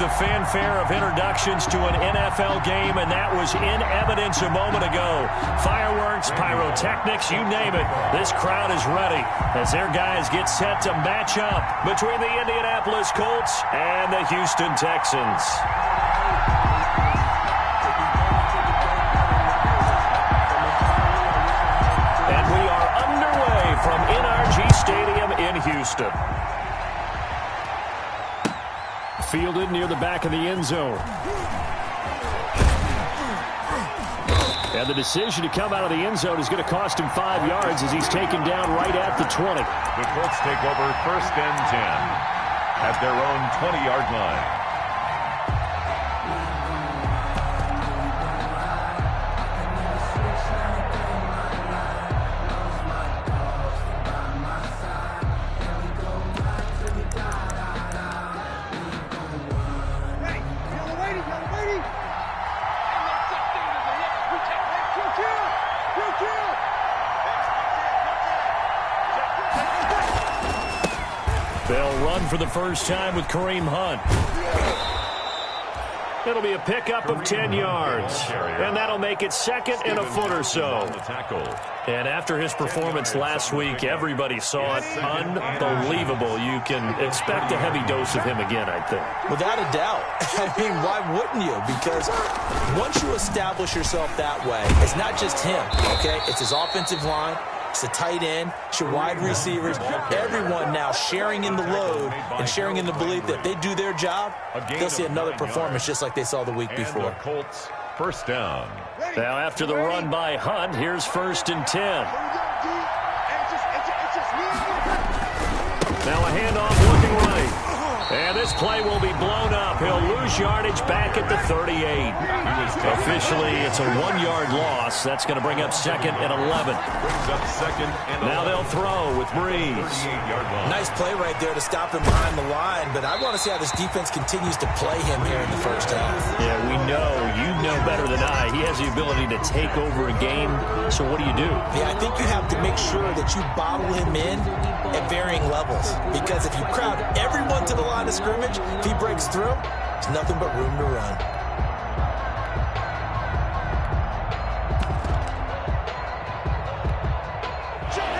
the fanfare of introductions to an NFL game, and that was in evidence a moment ago. Fireworks, pyrotechnics, you name it. This crowd is ready as their guys get set to match up between the Indianapolis Colts and the Houston Texans. And we are underway from NRG Stadium in Houston. Fielded near the back of the end zone. And the decision to come out of the end zone is going to cost him 5 yards as he's taken down right at the 20. The Colts take over 1st and 10 at their own 20-yard line. They'll run for the first time with Kareem Hunt. It'll be a pickup of 10 yards, and that'll make it 2nd and a foot or so. And after his performance last week, everybody saw it. Unbelievable. You can expect a heavy dose of him again, I think. Without a doubt. I mean, why wouldn't you? Because once you establish yourself that way, it's not just him, okay? It's his offensive line. It's the tight end, it's your wide receivers, everyone now sharing in the load and sharing in the belief that they do their job, they'll see another performance just like they saw the week before. Colts, 1st down. Now after the run by Hunt, here's 1st and 10. Now a handoff looking right. And this play will be blown up. He'll lose yardage back at the 38. Officially, it's a 1-yard loss. That's going to bring up 2nd and 11. Now they'll throw with Breeze. Nice play right there to stop him behind the line, but I want to see how this defense continues to play him here in the first half. Yeah, we know. You know better than I. He has the ability to take over a game. So what do you do? Yeah, I think you have to make sure that you bottle him in at varying levels, because if you crowd everyone to the line of scrimmage, if he breaks through, there's nothing but room to run.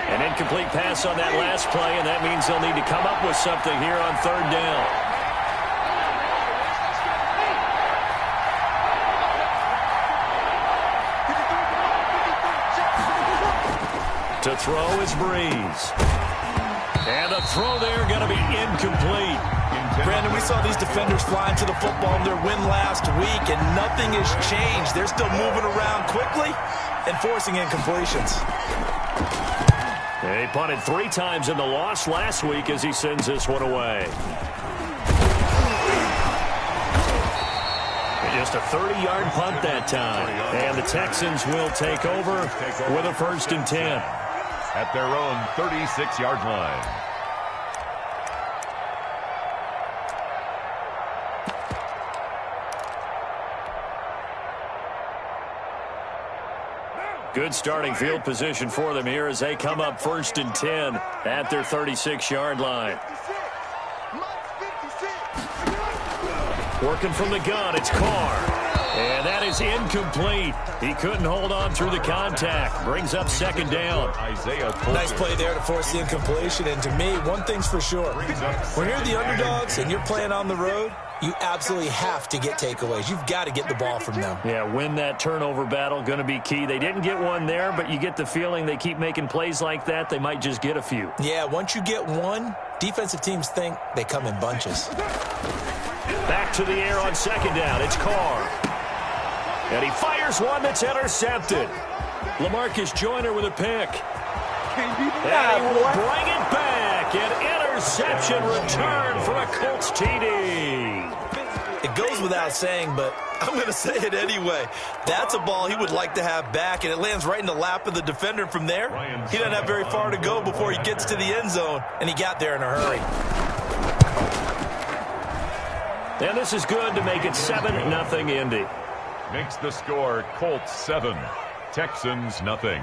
An incomplete pass on that last play, and that means they'll need to come up with something here on 3rd down. To throw is Breeze. And the throw there going to be incomplete. Brandon, we saw these defenders flying to the football in their win last week, and nothing has changed. They're still moving around quickly and forcing incompletions. He punted 3 times in the loss last week as he sends this one away. Just a 30-yard punt that time. And the Texans will take over with a 1st and 10. At their own 36-yard line. Good starting field position for them here as they come up 1st and 10 at their 36-yard line. Working from the gun, it's Carr. And that is incomplete. He couldn't hold on through the contact. Brings up 2nd down. Nice play there to force the incompletion. And to me, one thing's for sure. When you're the underdogs and you're playing on the road, you absolutely have to get takeaways. You've got to get the ball from them. Yeah, win that turnover battle, going to be key. They didn't get one there, but you get the feeling they keep making plays like that, they might just get a few. Yeah, once you get one, defensive teams think they come in bunches. Back to the air on 2nd down. It's Carr. And he fires one that's intercepted. LaMarcus Joyner with a pick. And he will bring it back. An interception return for a Colts TD. It goes without saying, but I'm going to say it anyway. That's a ball he would like to have back, and it lands right in the lap of the defender from there. He doesn't have very far to go before he gets to the end zone, and he got there in a hurry. And this is good to make it 7-0 Indy. Makes the score Colts 7, Texans nothing.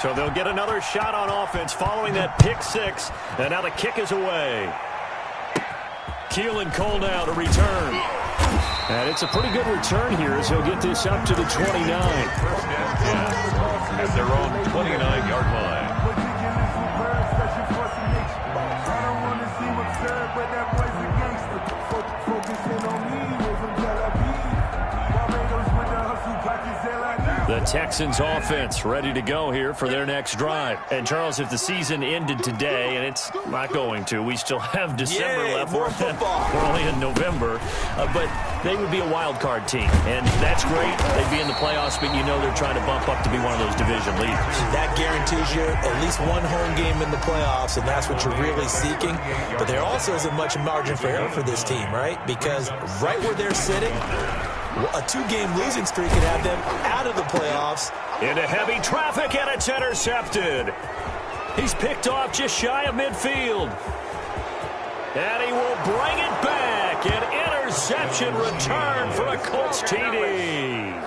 So they'll get another shot on offense following that pick six. And now the kick is away. Keelan Cole now to return. And it's a pretty good return here as he'll get this up to the 29. First and 10 at their own 29-yard line. The Texans offense ready to go here for their next drive. And, Charles, if the season ended today, and it's not going to, we still have December left. More football. We're only in November. But they would be a wild card team. And that's great. They'd be in the playoffs, but you know they're trying to bump up to be one of those division leaders. That guarantees you at least one home game in the playoffs, and that's what you're really seeking. But there also isn't much margin for error for this team, right? Because right where they're sitting, a two-game losing streak could have them out of the playoffs. Into heavy traffic, and it's intercepted. He's picked off just shy of midfield. And he will bring it back. An interception return for a Colts TD.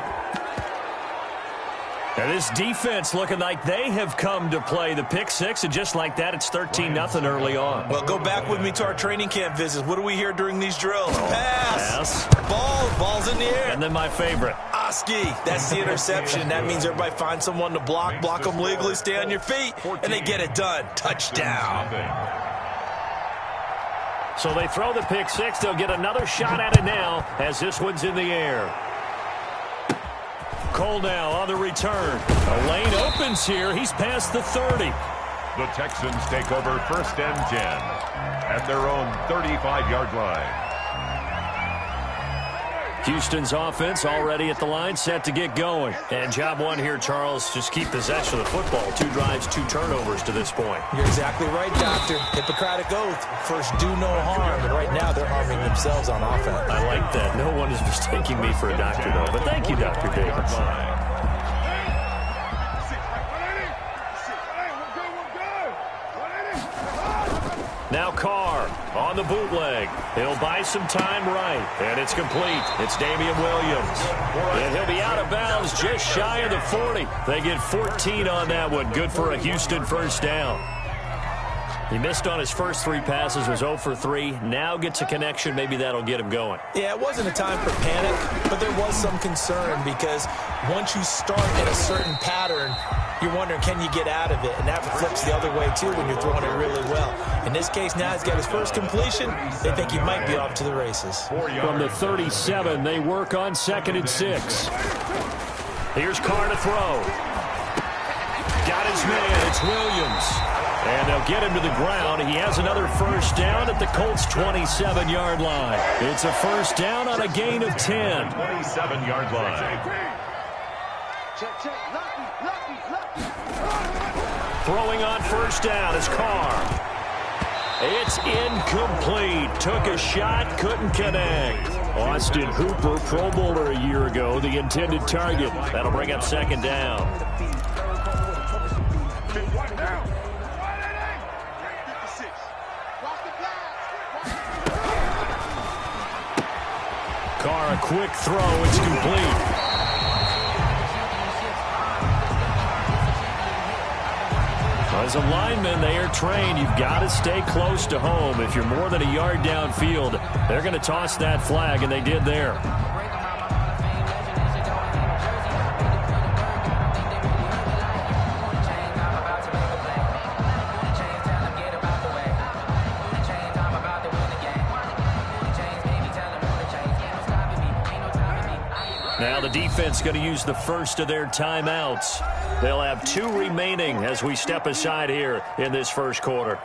And this defense looking like they have come to play the pick six, and just like that, it's 13-0 early on. Well, go back with me to our training camp visits. What do we hear during these drills? Pass. Ball's in the air. And then my favorite. Oski. That's the interception. That means everybody finds someone to block them legally, stay on your feet, and they get it done. Touchdown. So they throw the pick six. They'll get another shot at it now as this one's in the air. Cole now on the return. A lane opens here. He's past the 30. The Texans take over first and 10 at their own 35-yard line. Houston's offense already at the line, set to get going. And job one here, Charles, just keep possession of the football. 2 drives, 2 turnovers to this point. You're exactly right, Doctor. Hippocratic oath. First, do no harm. And right now, they're harming themselves on offense. I like that. No one is mistaking me for a doctor, though. But thank you, Dr. Davis. Now Carr on the bootleg. He'll buy some time right. And it's complete. It's Damian Williams. And he'll be out of bounds just shy of the 40. They get 14 on that one. Good for a Houston first down. He missed on his first 3 passes, was 0 for 3. Now gets a connection. Maybe that'll get him going. Yeah, it wasn't a time for panic, but there was some concern because once you start in a certain pattern, you're wondering, can you get out of it? And that flips the other way, too, when you're throwing it really well. In this case, now he's got his first completion. They think he might be off to the races. From the 37, they work on 2nd and 6. Here's Carr to throw. Got his man. It's Williams. And they'll get him to the ground. He has another first down at the Colts' 27-yard line. It's a first down on a gain of 10. 27-yard line. Throwing on first down is Carr. It's incomplete. Took a shot, couldn't connect. Austin Hooper, Pro Bowler a year ago, the intended target. That'll bring up 2nd down. Carr, a quick throw. It's complete. As a lineman, they are trained. You've got to stay close to home. If you're more than a yard downfield, they're going to toss that flag, and they did there. Now the defense going to use the first of their timeouts. They'll have 2 remaining as we step aside here in this first quarter.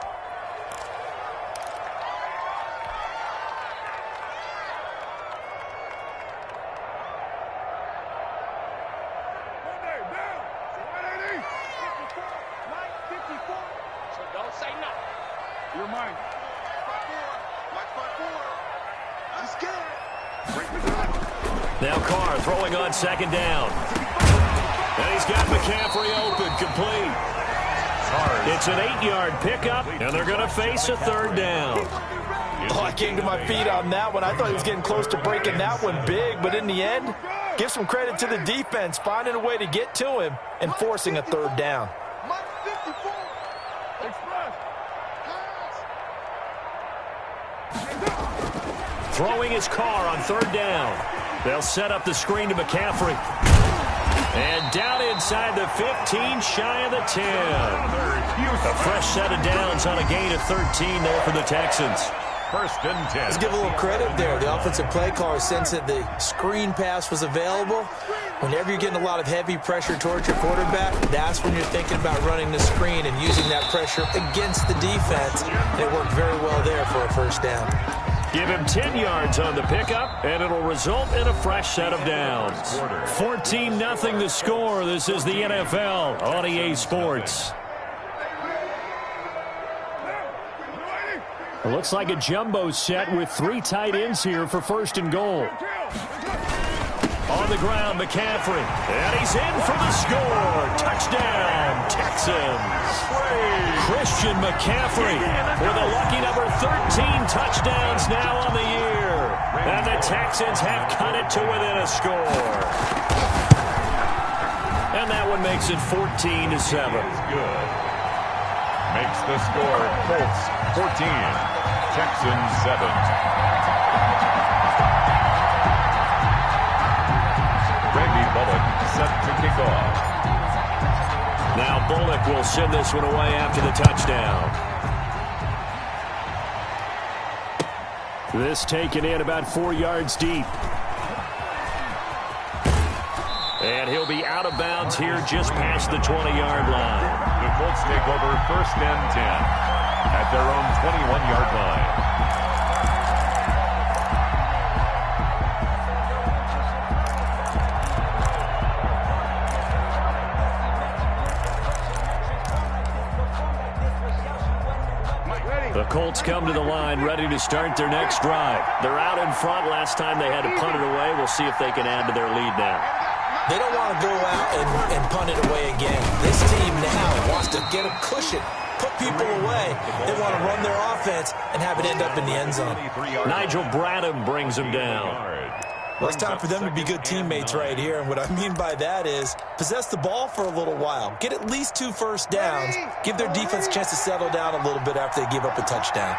Now Carr throwing on 2nd down. And he's got McCaffrey open, complete. It's an 8-yard pickup, and they're going to face a 3rd down. Oh, I came to my feet on that one. I thought he was getting close to breaking that one big, but in the end, give some credit to the defense, finding a way to get to him and forcing a 3rd down. Throwing his car on third down. They'll set up the screen to McCaffrey. And down inside the 15, shy of the 10. A fresh set of downs on a gain of 13 there for the Texans. First and 10. Let's give a little credit there. The offensive play caller sensed that the screen pass was available. Whenever you're getting a lot of heavy pressure towards your quarterback, that's when you're thinking about running the screen and using that pressure against the defense. And it worked very well there for a first down. Give him 10 yards on the pickup, and it'll result in a fresh set of downs. 14-0 the score. This is the NFL on EA Sports. It looks like a jumbo set with 3 tight ends here for first and goal. On the ground, McCaffrey. And he's in for the score. Touchdown, Texans. Christian McCaffrey with a lucky number 13 touchdowns now on the year. And the Texans have cut it to within a score. And that one makes it 14-7. Good. Makes the score Colts 14, Texans 7. Set to kick off. Now Bullock will send this one away after the touchdown. This taken in about 4 yards deep. And he'll be out of bounds here just past the 20-yard line. The Colts take over first and 10 at their own 21-yard line. The Colts come to the line ready to start their next drive. They're out in front. Last time they had to punt it away. We'll see if they can add to their lead now. They don't want to go out and punt it away again. This team now wants to get a cushion, put people away. They want to run their offense and have it end up in the end zone. Nigel Bradham brings them down. Well, it's time for them to be good teammates right here. And what I mean by that is possess the ball for a little while. Get at least 2 first downs. Give their defense a chance to settle down a little bit after they give up a touchdown.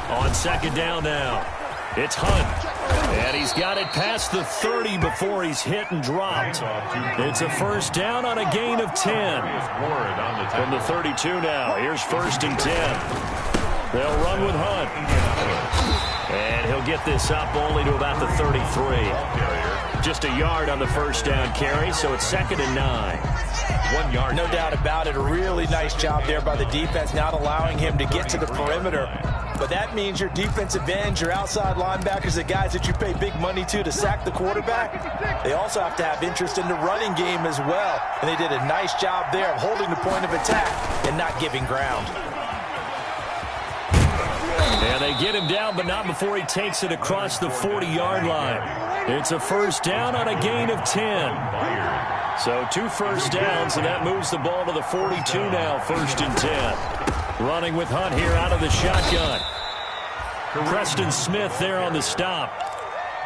On second down now, it's Hunt. And he's got it past the 30 before he's hit and dropped. It's a first down on a gain of 10. From the 32 now, here's first and 10. They'll run with Hunt. And he'll get this up only to about the 33. Just a yard on the first down carry, so it's second and 9. 1 yard. No doubt about it. A really nice job there by the defense, not allowing him to get to the perimeter. But that means your defensive ends, your outside linebackers, the guys that you pay big money to sack the quarterback, they also have to have interest in the running game as well. And they did a nice job there of holding the point of attack and not giving ground. And they get him down, but not before he takes it across the 40-yard line. It's a first down on a gain of 10. So 2 first downs, and that moves the ball to the 42 now, first and 10. Running with Hunt here out of the shotgun. Preston Smith there on the stop.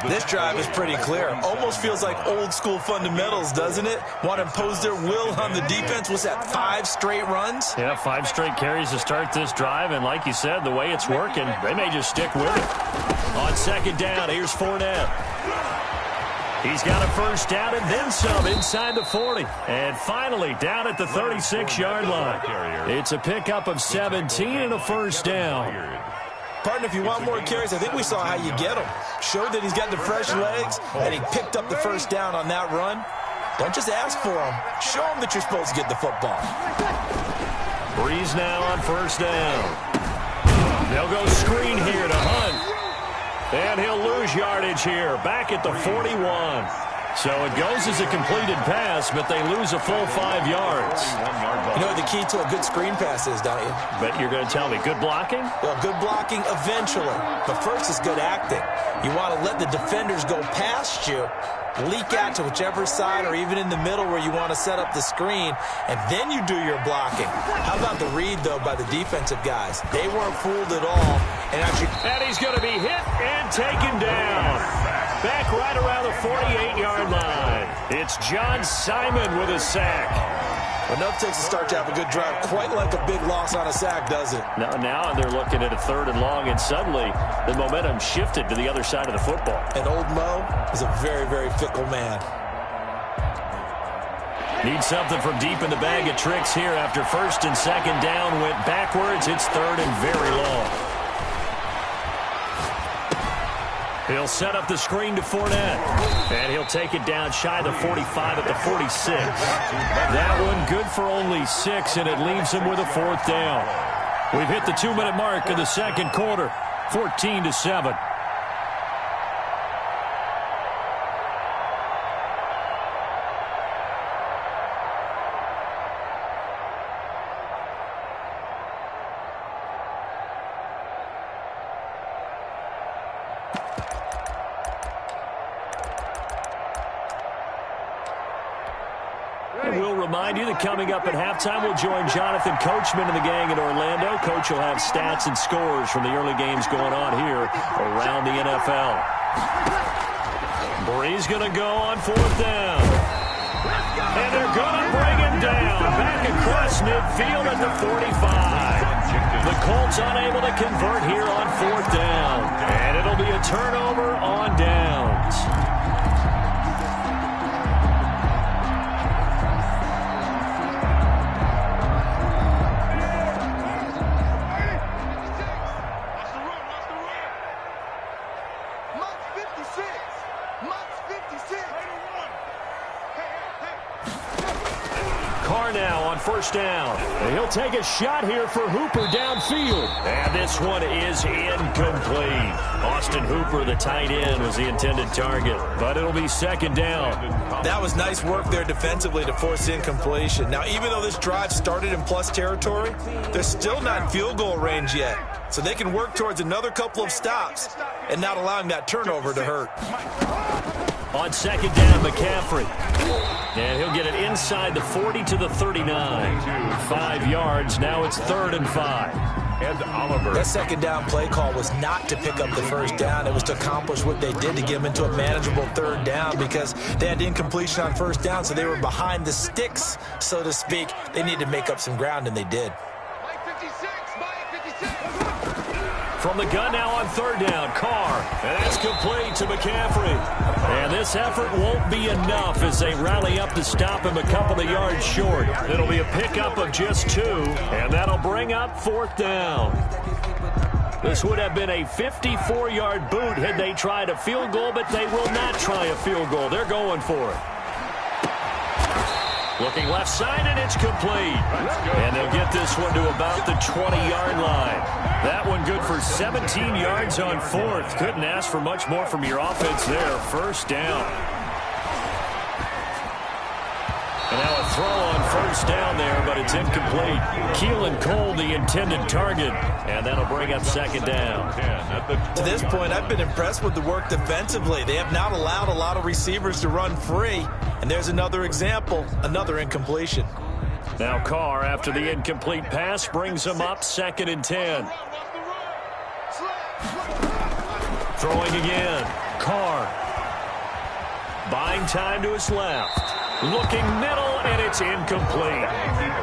This drive is pretty clear. Almost feels like old school fundamentals, doesn't it? Want to impose their will on the defense. Was that 5 straight runs? Yeah, 5 straight carries to start this drive. And like you said, the way it's working, they may just stick with it. On second down, here's Fournette. He's got a first down and then some inside the 40. And finally down at the 36-yard line. It's a pickup of 17 and a first down. Partner, if you want more carries, I think we saw how you get them. Showed that he's got the fresh legs, and he picked up the first down on that run. Don't just ask for them. Show them that you're supposed to get the football. Breeze now on first down. They'll go screen here to Hunt. And he'll lose yardage here, back at the 41. So it goes as a completed pass, but they lose a full 5 yards. You know what the key to a good screen pass is, don't you? But you're going to tell me, good blocking? Well, good blocking eventually. But first is good acting. You want to let the defenders go past you, leak out to whichever side or even in the middle where you want to set up the screen, and then you do your blocking. How about the read, though, by the defensive guys? They weren't fooled at all. And he's going to be hit and taken down. Back right around the 48-yard line. It's John Simon with a sack. Enough takes to start to have a good drive, quite like a big loss on a sack, does it? Now they're looking at a 3rd and long, and suddenly the momentum shifted to the other side of the football. And old Mo is a very, very fickle man. Need something from deep in the bag of tricks here after 1st and 2nd down. Went backwards. It's 3rd and very long. He'll set up the screen to Fournette. And he'll take it down shy of the 45 at the 46. That one good for only 6, and it leaves him with a 4th down. We've hit the 2-minute mark of the 2nd quarter, 14-7. We'll remind you that coming up at halftime, we'll join Jonathan Coachman and the gang in Orlando. Coach will have stats and scores from the early games going on here around the NFL. Bree's going to go on 4th down. And they're going to bring him down. Back across midfield at the 45. The Colts unable to convert here on 4th down. And it'll be a turnover on downs. Now on 1st down. And he'll take a shot here for Hooper downfield. And this one is incomplete. Austin Hooper, the tight end, was the intended target. But it'll be 2nd down. That was nice work there defensively to force incompletion. Now, even though this drive started in plus territory, they're still not in field goal range yet. So they can work towards another couple of stops and not allowing that turnover to hurt. On 2nd down, McCaffrey. And he'll get it inside the 40 to the 39. 5 yards. Now it's 3rd and 5. And Oliver. That 2nd down play call was not to pick up the 1st down. It was to accomplish what they did to get them into a manageable 3rd down because they had incompletion on 1st down, so they were behind the sticks, so to speak. They needed to make up some ground, and they did. From the gun now on 3rd down, Carr. And that's complete to McCaffrey. And this effort won't be enough as they rally up to stop him a couple of yards short. It'll be a pickup of just 2, and that'll bring up 4th down. This would have been a 54-yard boot had they tried a field goal, but they will not try a field goal. They're going for it. Looking left side, and it's complete. And they'll get this one to about the 20-yard line. That one good for 17 yards on 4th. Couldn't ask for much more from your offense there. 1st down. And now a throw on 1st down there, but it's incomplete. Keelan Cole, the intended target. And that'll bring up 2nd down. To this point, I've been impressed with the work defensively. They have not allowed a lot of receivers to run free. And there's another example, another incompletion. Now Carr, after the incomplete pass, brings him up 2nd and 10. Throwing again. Carr. Buying time to his left. Looking middle, and it's incomplete.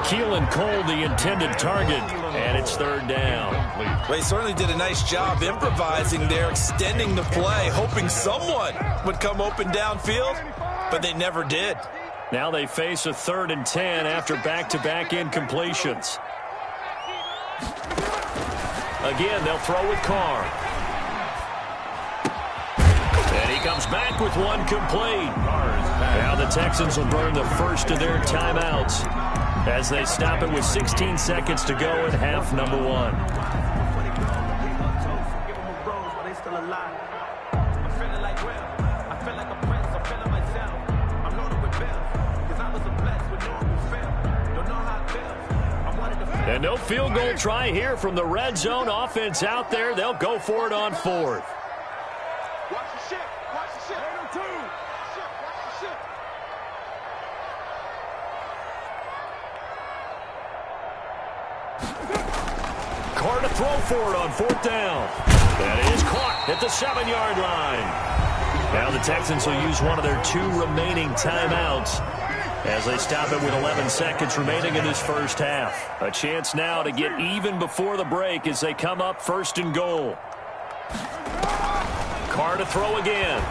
Keelan Cole, the intended target, and it's 3rd down. Well, he certainly did a nice job improvising there, extending the play, hoping someone would come open downfield, but they never did. Now they face a 3rd and 10 after back-to-back incompletions. Again, they'll throw with Carr. And he comes back with one complete. Now the Texans will burn the first of their timeouts as they stop it with 16 seconds to go in half number 1. And no field goal try here from the red zone offense out there. They'll go for it on 4th. Carr to throw for it on 4th down. That is caught at the 7-yard line. Now the Texans will use one of their 2 remaining timeouts As they stop it with 11 seconds remaining in this first half. A chance now to get even before the break as they come up 1st and goal. Carr to throw again.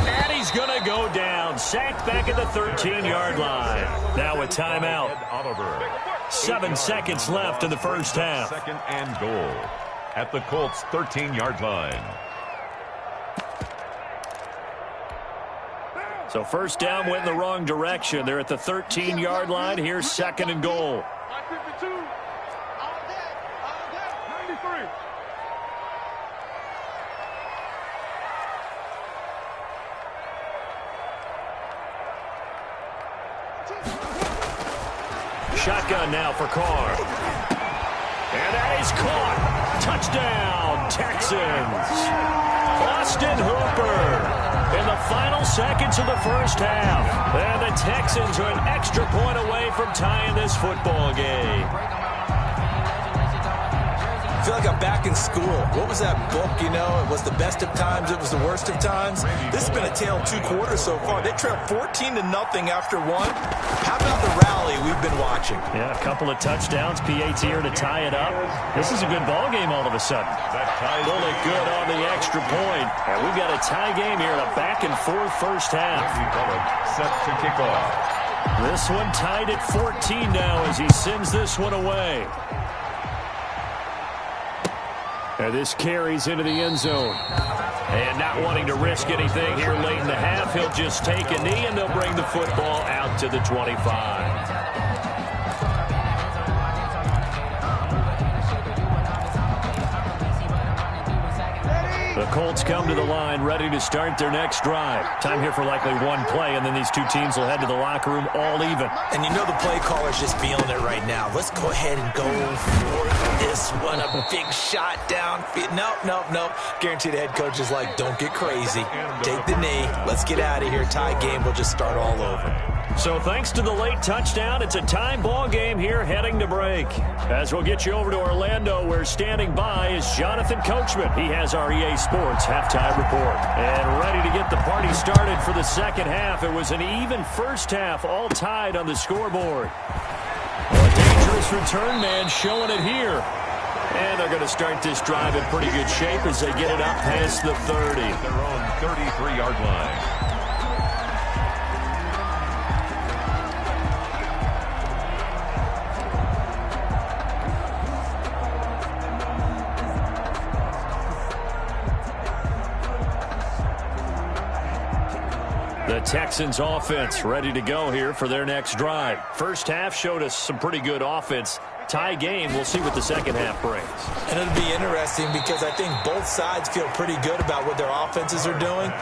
And he's going to go down. Sacked back at the 13-yard line. Now a timeout. 7 seconds left in the first half. 2nd and goal at the Colts' 13-yard line. So first down went in the wrong direction. They're at the 13-yard line. Here's 2nd and goal. Shotgun now for Carr. And that is caught. Touchdown, Texans. Austin Hooper in the final seconds of the first half. And the Texans are an extra point away from tying this football game. I feel like I'm back in school. What was that book, you know? It was the best of times, it was the worst of times. This has been a tale of 2 quarters so far. They trailed 14-0 after 1. How about the rally we've been watching? Yeah, a couple of touchdowns. PAT here to tie it up. This is a good ball game all of a sudden. Pulled it good on the extra point. And we've got a tie game here in a back-and-forth first half. Set to kick off. This one tied at 14 now as he sends this one away. And this carries into the end zone. And not wanting to risk anything here late in the half, he'll just take a knee, and they'll bring the football out to the 25. The Colts come to the line, ready to start their next drive. Time here for likely one play, and then these two teams will head to the locker room all even. And you know the play caller's just feeling it right now. Let's go ahead and go for this one. A big shot down. Nope. Guarantee the head coach is like, don't get crazy. Take the knee. Let's get out of here. Tie game. We'll just start all over. So thanks to the late touchdown, it's a time ball game here heading to break. As we'll get you over to Orlando, where standing by is Jonathan Coachman. He has our EA Sports halftime report. And ready to get the party started for the second half. It was an even first half, all tied on the scoreboard. A dangerous return man showing it here. And they're going to start this drive in pretty good shape as they get it up past the 30. Their own 33-yard line. The Texans offense ready to go here for their next drive. First half showed us some pretty good offense. Tie game, we'll see what the second half brings. And it'll be interesting because I think both sides feel pretty good about what their offenses are doing.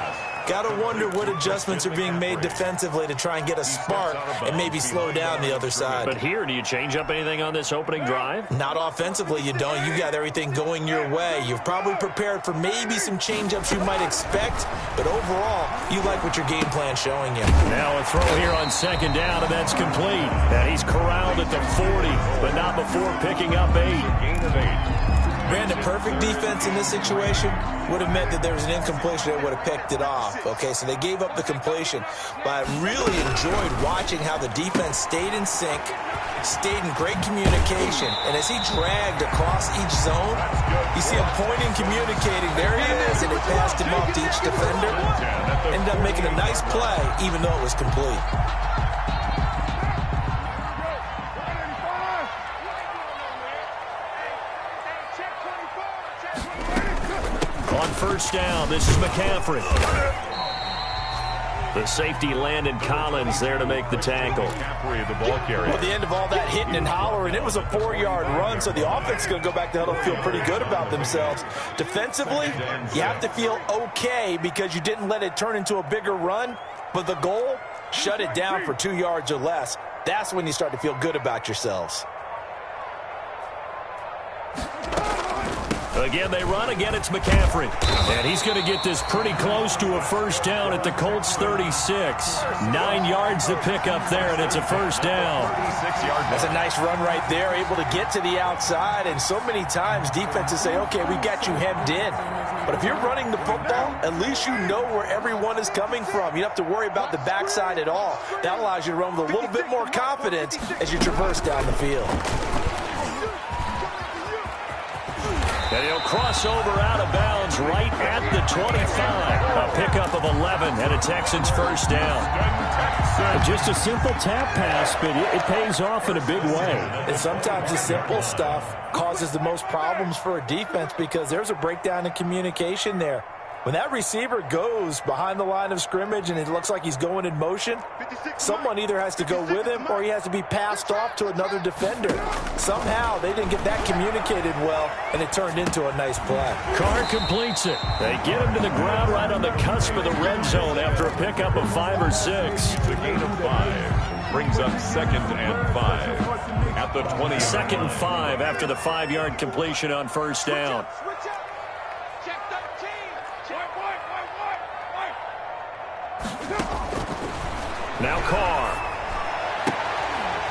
Got to wonder what adjustments are being made defensively to try and get a spark and maybe slow down the other side. But here, do you change up anything on this opening drive? Not offensively, you don't. You got everything going your way. You've probably prepared for maybe some change-ups you might expect, but overall, you like what your game plan's showing you. Now a throw here on second down, and that's complete. And he's corralled at the 40, but not before picking up 8. Gain of 8. Brandon, perfect defense in this situation would have meant that there was an incompletion that would have picked it off. Okay, so they gave up the completion. But I really enjoyed watching how the defense stayed in sync, stayed in great communication. And as he dragged across each zone, you see him pointing, communicating. There he is, and he passed him off to each defender. Ended up making a nice play, even though it was complete. On first down, this is McCaffrey. The safety Landon Collins there to make the tackle. McCaffrey, the ball carrier. Well, the end of all that hitting and hollering, it was a 4-yard run, so the offense is going to go back to huddle and feel pretty good about themselves. Defensively, you have to feel okay because you didn't let it turn into a bigger run, but the goal, shut it down for 2 yards or less. That's when you start to feel good about yourselves. Again, they run. Again, it's McCaffrey. And he's going to get this pretty close to a first down at the Colts 36. 9 yards to pick up there, and it's a first down. That's a nice run right there, able to get to the outside. And so many times defenses say, okay, we got you hemmed in. But if you're running the football, at least you know where everyone is coming from. You don't have to worry about the backside at all. That allows you to run with a little bit more confidence as you traverse down the field. And he'll cross over out of bounds right at the 25. A pickup of 11 and a Texans first down. Just a simple tap pass, but it pays off in a big way. And sometimes the simple stuff causes the most problems for a defense because there's a breakdown in communication there. When that receiver goes behind the line of scrimmage and it looks like he's going in motion, someone either has to go with him or he has to be passed off to another defender. Somehow they didn't get that communicated well, and it turned into a nice play. Carr completes it. They get him to the ground right on the cusp of the red zone after a pickup of 5 or 6. The gain of 5 brings up 2nd and 5 at the 20. 2nd and 5 after the 5-yard completion on first down. Now Carr.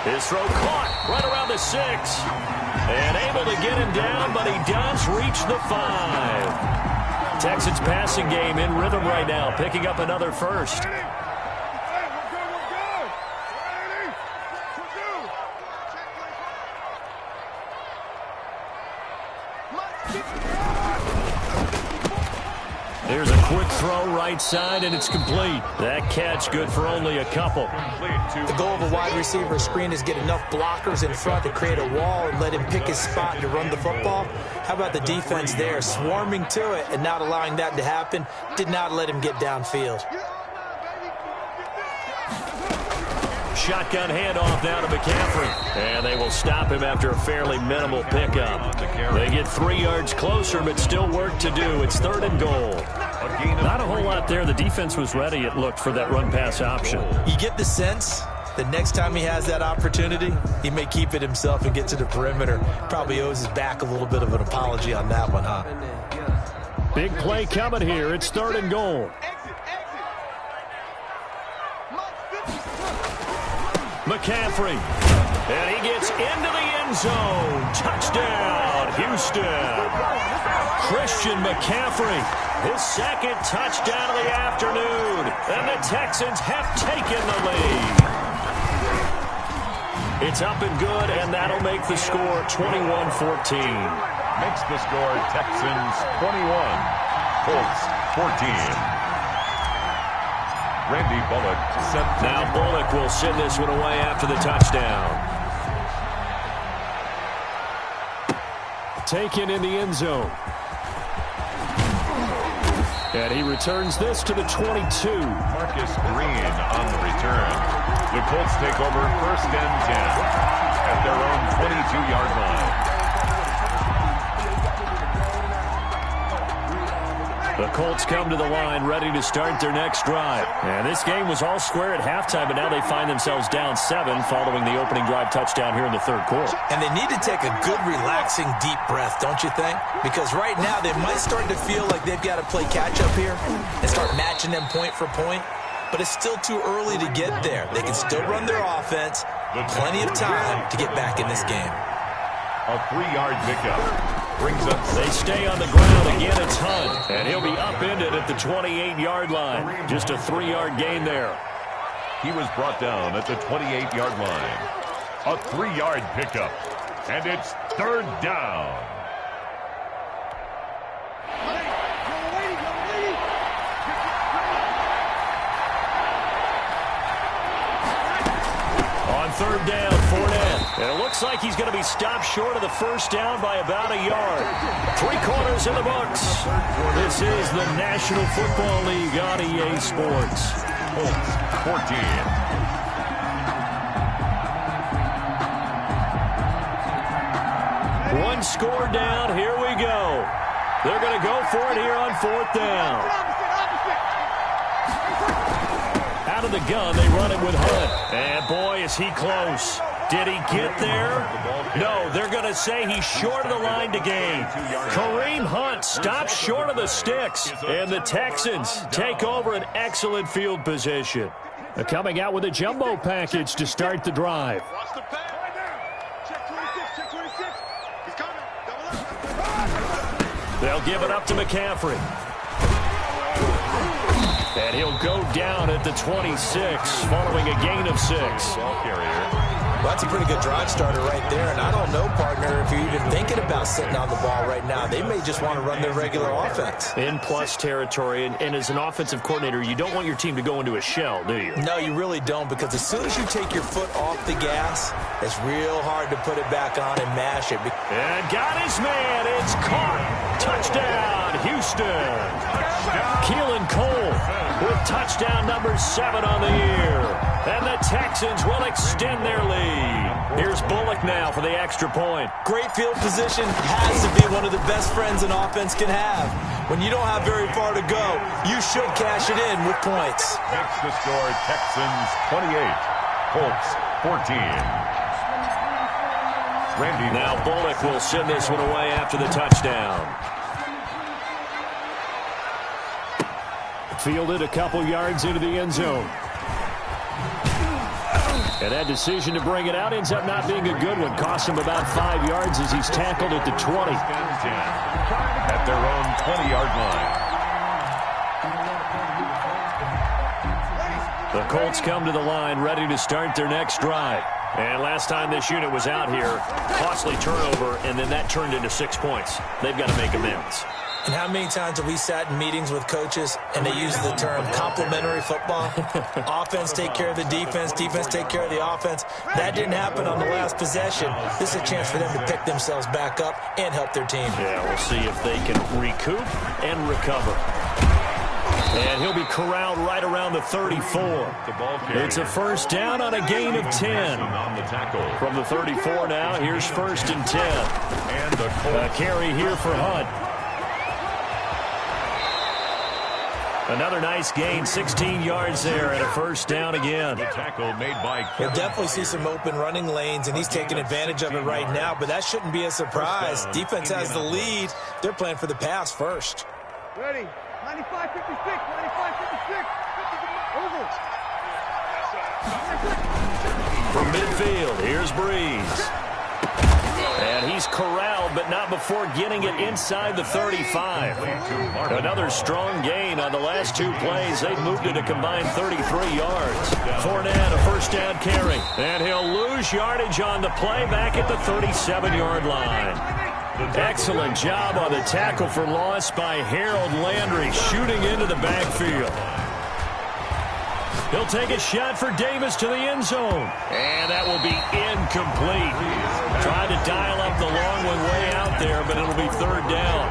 His throw caught right around the 6. And able to get him down, but he does reach the 5. Texans passing game in rhythm right now, picking up another first. Here's a quick throw right side, and it's complete. That catch good for only a couple. The goal of a wide receiver screen is get enough blockers in front to create a wall and let him pick his spot to run the football. How about the defense there, swarming to it and not allowing that to happen? Did not let him get downfield. Shotgun handoff now to McCaffrey. And they will stop him after a fairly minimal pickup. They get 3 yards closer, but still work to do. It's 3rd and goal. Not a whole lot there. The defense was ready, it looked, for that run-pass option. You get the sense that next time he has that opportunity, he may keep it himself and get to the perimeter. Probably owes his back a little bit of an apology on that one, huh? Big play coming here. It's 3rd and goal. McCaffrey. And he gets into the end zone. Touchdown, Houston. Christian McCaffrey. His 2nd touchdown of the afternoon. And the Texans have taken the lead. It's up and good, and that'll make the score 21-14. Makes the score Texans 21, Colts 14. Randy Bullock set. Now Bullock will send this one away after the touchdown. Taken in the end zone. And he returns this to the 22. Marcus Green on the return. The Colts take over 1st and 10 at their own 22-yard line. The Colts come to the line ready to start their next drive. And this game was all square at halftime, but now they find themselves down 7 following the opening drive touchdown here in the 3rd quarter. And they need to take a good, relaxing, deep breath, don't you think? Because right now they might start to feel like they've got to play catch-up here and start matching them point for point. But it's still too early to get there. They can still run their offense. Plenty of time to get back in this game. A 3-yard pickup. Brings up. They stay on the ground. Again, it's Hunt. And he'll be upended at the 28-yard line. Just a 3-yard gain there. He was brought down at the 28-yard line. A 3-yard pickup. And it's 3rd down. On 3rd down, Fournette. And it looks like he's going to be stopped short of the 1st down by about a yard. 3 quarters in the books. This is the National Football League on EA Sports. Colts 14. One score down. Here we go. They're going to go for it here on 4th down. Out of the gun, they run it with Hunt. And boy, is he close. Did he get there? No, they're going to say he's short of the line to gain. Kareem Hunt stops short of the sticks. And the Texans take over an excellent field position. They're coming out with a jumbo package to start the drive. They'll give it up to McCaffrey. And he'll go down at the 26 following a gain of 6. Ball carrier. Well, that's a pretty good drive starter right there. And I don't know, partner, if you're even thinking about sitting on the ball right now. They may just want to run their regular offense. In plus territory, and as an offensive coordinator, you don't want your team to go into a shell, do you? No, you really don't, because as soon as you take your foot off the gas, it's real hard to put it back on and mash it. And got his man. It's caught. Touchdown, Houston. Keelan Cole with touchdown number 7 on the year. And the Texans will extend their lead. Here's Bullock now for the extra point. Great field position has to be one of the best friends an offense can have. When you don't have very far to go, you should cash it in with points. Makes the score Texans 28, Colts 14. Randy. Now Bullock will send this one away after the touchdown. Fielded a couple yards into the end zone. And that decision to bring it out ends up not being a good one. Cost him about 5 yards as he's tackled at the 20. At their own 20-yard line. The Colts come to the line ready to start their next drive. And last time this unit was out here, costly turnover, and then that turned into 6 points. They've got to make amends. And how many times have we sat in meetings with coaches and they use the term complementary football? Offense take care of the defense, defense take care of the offense. That didn't happen on the last possession. This is a chance for them to pick themselves back up and help their team. Yeah, we'll see if they can recoup and recover. And he'll be corralled right around the 34. It's a first down on a gain of 10. From the 34 now, here's 1st and 10. And a carry here for Hunt. Another nice gain, 16 yards there, and a first down again. The tackle made by We'll definitely see some open running lanes, and he's taking advantage of it right now, but that shouldn't be a surprise. Defense has the lead. They're playing for the pass first. Ready. 95-56, 95-56. Over. From midfield, here's Breeze. And he's corralled, but not before getting it inside the 35. Another strong gain on the last 2 plays. They've moved it a combined 33 yards. Fournette, a first down carry. And he'll lose yardage on the play back at the 37-yard line. Excellent job on the tackle for loss by Harold Landry, shooting into the backfield. He'll take a shot for Davis to the end zone. And that will be incomplete. Tried to dial up the long one way out there, but it'll be 3rd down.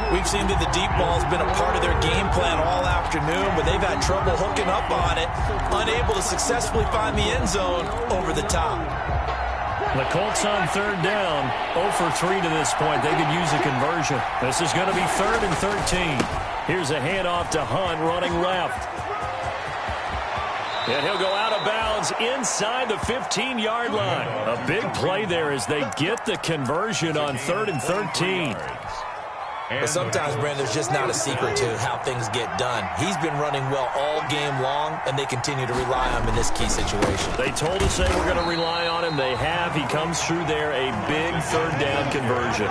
We've seen that the deep ball has been a part of their game plan all afternoon, but they've had trouble hooking up on it, unable to successfully find the end zone over the top. The Colts on 3rd down, 0 for 3 to this point. They could use a conversion. This is going to be 3rd and 13. Here's a handoff to Hunt running left. And he'll go out of bounds inside the 15-yard line. A big play there as they get the conversion on 3rd and 13. But sometimes, Brandon, there's just not a secret to how things get done. He's been running well all game long, and they continue to rely on him in this key situation. They told us they were going to rely on him. They have. He comes through there, a big 3rd down conversion.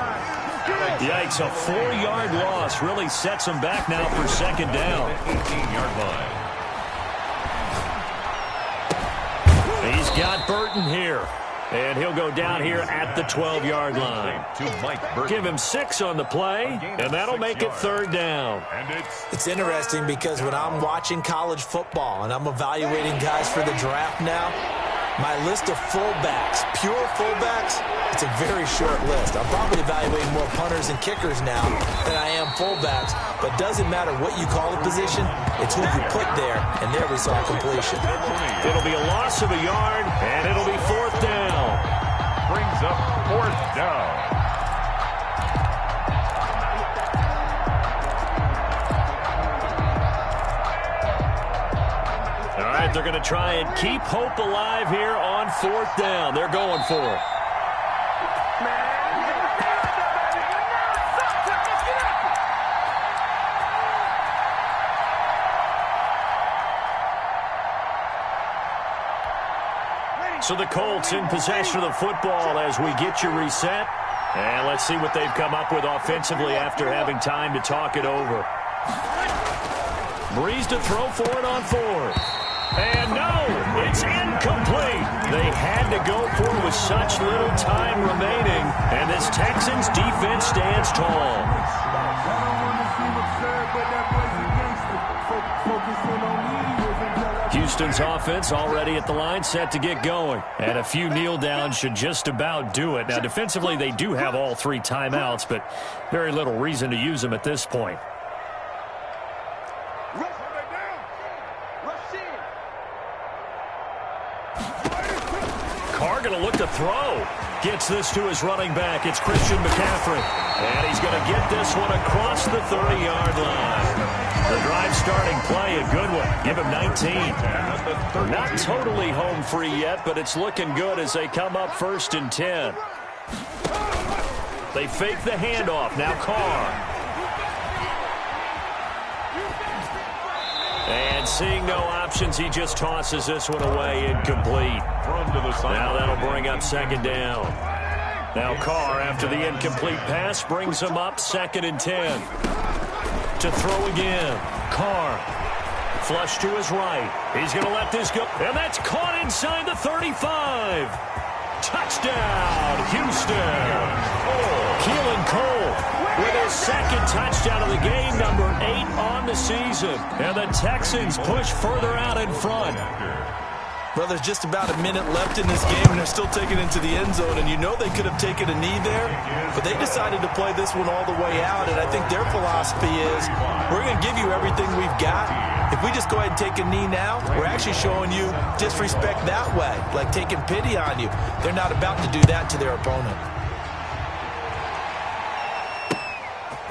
Yikes, a 4-yard loss really sets him back now for 2nd down. 18-yard line. He's got Burton here. And he'll go down here at the 12-yard line. Give him 6 on the play, and that'll make it 3rd down. It's interesting because when I'm watching college football and I'm evaluating guys for the draft now, my list of fullbacks, pure fullbacks, it's a very short list. I'm probably evaluating more punters and kickers now than I am fullbacks. But it doesn't matter what you call a position, it's who you put there, and there we saw completion. It'll be a loss of a yard, and it'll be 4th down. Brings up 4th down. All right, they're going to try and keep hope alive here on 4th down. They're going for it. So the Colts in possession of the football as we get you reset. And let's see what they've come up with offensively after having time to talk it over. Breeze to throw for it on fourth. And no, it's incomplete. They had to go for it with such little time remaining. And this Texans defense stands tall. Houston's offense already at the line, set to get going. And a few kneel downs should just about do it. Now, defensively, they do have all 3 timeouts, but very little reason to use them at this point. Carr going to look to throw. Gets this to his running back. It's Christian McCaffrey. And he's going to get this one across the 30-yard line. The drive starting play, a good one. Give him 19. Not totally home free yet, but it's looking good as they come up 1st and 10. They fake the handoff. Now Carr. And seeing no options, he just tosses this one away, incomplete. Now that'll bring up 2nd down. Now Carr, after the incomplete pass, brings him up 2nd and 10. To throw again. Carr. Flush to his right. He's going to let this go. And that's caught inside the 35. Touchdown, Houston. Keelan Cole with his 2nd touchdown of the game, number 8 on the season. And the Texans push further out in front. Well, there's just about a minute left in this game, and they're still taking it into the end zone. And you know they could have taken a knee there, but they decided to play this one all the way out. And I think their philosophy is, we're going to give you everything we've got. If we just go ahead and take a knee now, we're actually showing you disrespect that way, like taking pity on you. They're not about to do that to their opponent.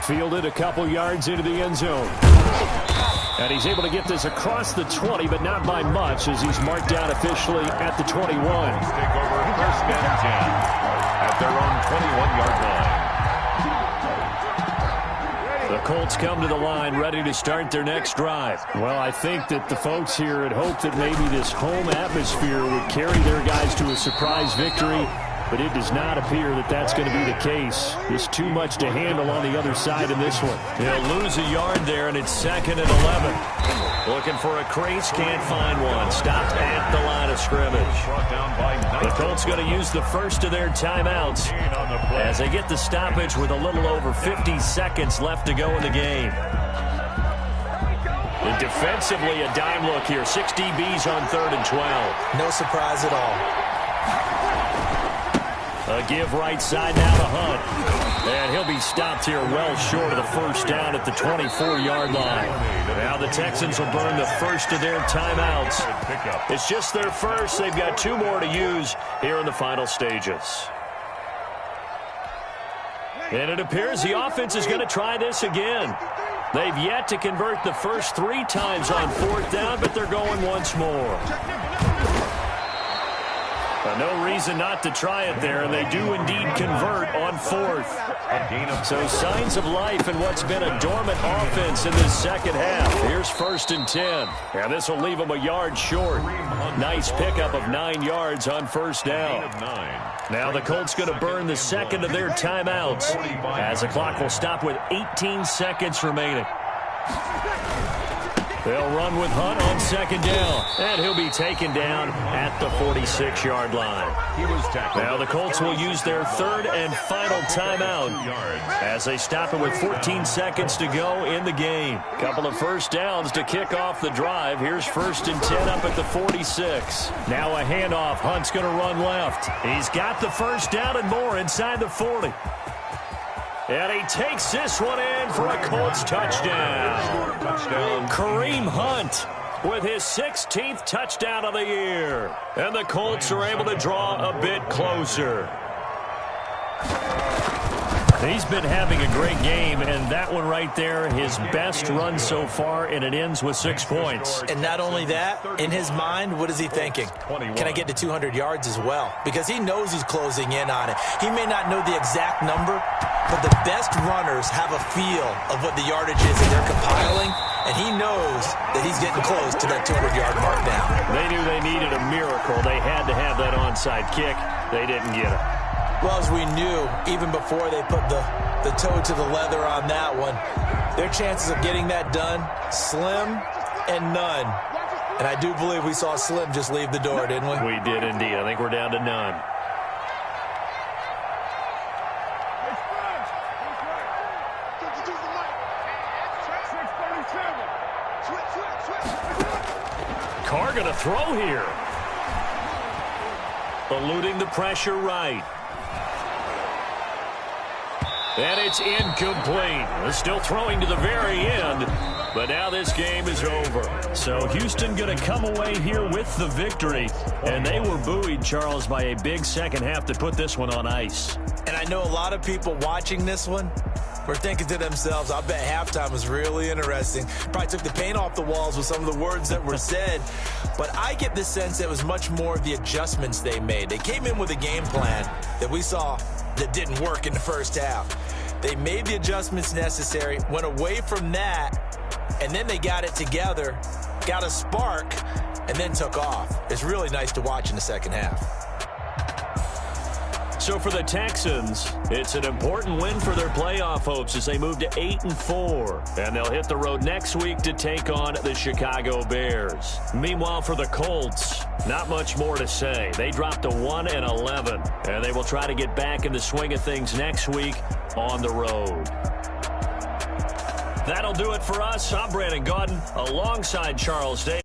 Fielded a couple yards into the end zone. And he's able to get this across the 20, but not by much, as he's marked down officially at the 21. Take over 1st and 10 at their own 21-yard line. The Colts come to the line, ready to start their next drive. Well, I think that the folks here had hoped that maybe this home atmosphere would carry their guys to a surprise victory, but it does not appear that that's going to be the case. There's too much to handle on the other side in this one. They'll lose a yard there, and it's 2nd and 11. Looking for a crease, can't find one. Stopped at the line of scrimmage. The Colts going to use the first of their timeouts as they get the stoppage with a little over 50 seconds left to go in the game. And defensively, a dime look here. 6 DBs on 3rd and 12. No surprise at all. A give right side now to Hunt. And he'll be stopped here well short of the 1st down at the 24-yard line. Now the Texans will burn the first of their timeouts. It's just their first. They've got 2 more to use here in the final stages. And it appears the offense is going to try this again. They've yet to convert the first 3 times on 4th down, but they're going once more. No reason not to try it there, and they do indeed convert on 4th. So signs of life in what's been a dormant offense in this second half. Here's 1st and 10. And this will leave them a yard short. Nice pickup of 9 yards on 1st down. Now the Colts going to burn the 2nd of their timeouts as the clock will stop with 18 seconds remaining. They'll run with Hunt on 2nd down, and he'll be taken down at the 46-yard line. Now the Colts will use their 3rd and final timeout as they stop it with 14 seconds to go in the game. Couple of 1st downs to kick off the drive. Here's 1st and 10 up at the 46. Now a handoff. Hunt's going to run left. He's got the 1st down and more inside the 40. And he takes this one in for a Colts touchdown. Kareem Hunt with his 16th touchdown of the year. And the Colts are able to draw a bit closer. He's been having a great game, and that one right there, his best run so far, and it ends with 6 points. And not only that, in his mind, what is he thinking? Can I get to 200 yards as well? Because he knows he's closing in on it. He may not know the exact number, but the best runners have a feel of what the yardage is that they're compiling, and he knows that he's getting close to that 200-yard mark now. They knew they needed a miracle. They had to have that onside kick. They didn't get it. Well, as we knew, even before they put the toe to the leather on that one, their chances of getting that done, slim and none. And I do believe we saw Slim just leave the door, didn't we? We did indeed. I think we're down to none. Carr going to throw here. Eluding the pressure right. And it's incomplete. They're still throwing to the very end, but now this game is over. So Houston going to come away here with the victory, and they were buoyed, Charles, by a big second half to put this one on ice. And I know a lot of people watching this one were thinking to themselves, I bet halftime was really interesting. Probably took the paint off the walls with some of the words that were said. But I get the sense it was much more of the adjustments they made. They came in with a game plan that we saw that didn't work in the first half. They made the adjustments necessary, went away from that, and then they got it together, got a spark, and then took off. It's really nice to watch in the second half. So for the Texans, it's an important win for their playoff hopes as they move to 8-4. And they'll hit the road next week to take on the Chicago Bears. Meanwhile, for the Colts, not much more to say. They dropped to 1-11, and they will try to get back in the swing of things next week on the road. That'll do it for us. I'm Brandon Gaudin alongside Charles Day.